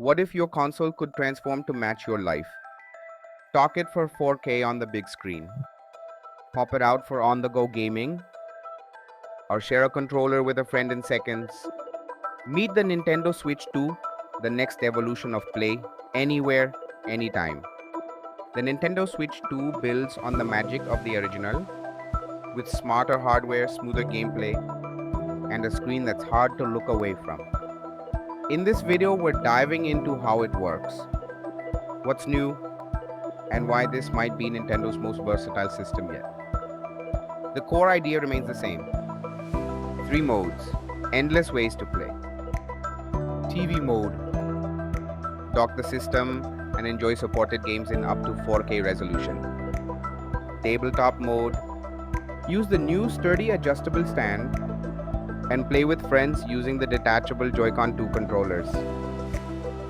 What if your console could transform to match your life? Stock it for 4K on the big screen. Pop it out for on-the-go gaming, or share a controller with a friend in seconds. Meet the Nintendo Switch 2, the next evolution of play, anywhere, anytime. The Nintendo Switch 2 builds on the magic of the original, with smarter hardware, smoother gameplay, and a screen that's hard to look away from. In this video, we're diving into how it works, what's new, and why this might be Nintendo's most versatile system yet. The core idea remains the same. 3 modes, endless ways to play. TV mode, dock the system and enjoy supported games in up to 4K resolution. Tabletop mode, use the new sturdy adjustable stand and play with friends using the detachable Joy-Con 2 controllers.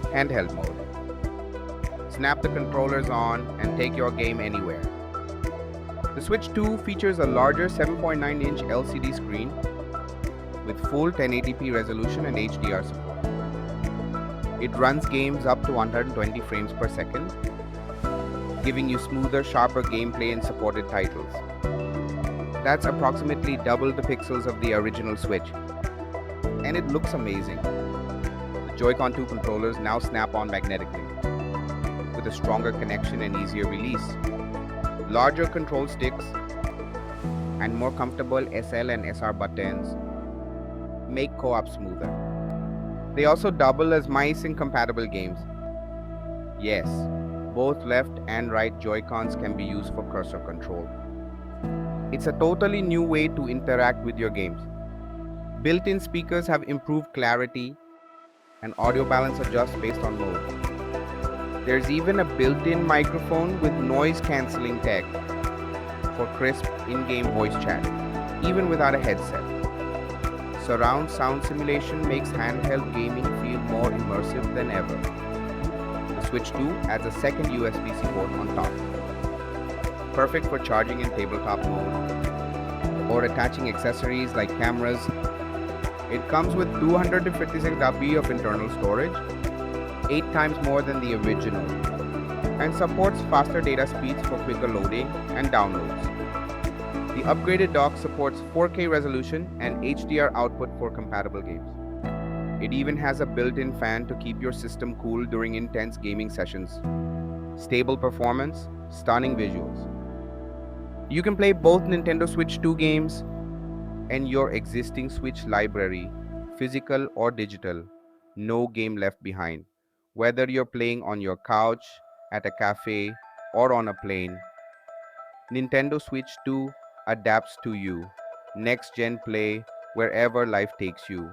Handheld mode, snap the controllers on and take your game anywhere. The Switch 2 features a larger 7.9-inch LCD screen with full 1080p resolution and HDR support. It runs games up to 120 frames per second, giving you smoother, sharper gameplay in supported titles. That's approximately double the pixels of the original Switch. And it looks amazing. The Joy-Con 2 controllers now snap on magnetically, with a stronger connection and easier release. Larger control sticks and more comfortable SL and SR buttons make co-op smoother. They also double as mice in compatible games. Yes, both left and right Joy-Cons can be used for cursor control. It's a totally new way to interact with your games. Built-in speakers have improved clarity, and audio balance adjusts based on mode. There's even a built-in microphone with noise-canceling tech for crisp in-game voice chat, even without a headset. Surround sound simulation makes handheld gaming feel more immersive than ever. The Switch 2 adds a second USB-C port on top, perfect for charging in tabletop mode or attaching accessories like cameras. It comes with 256 GB of internal storage, 8 times more than the original, and supports faster data speeds for quicker loading and downloads. The upgraded dock supports 4K resolution and HDR output for compatible games. It even has a built-in fan to keep your system cool during intense gaming sessions. Stable performance, stunning visuals. You can play both Nintendo Switch 2 games and your existing Switch library, physical or digital. No game left behind. Whether you're playing on your couch, at a cafe, or on a plane, Nintendo Switch 2 adapts to you. Next gen play wherever life takes you.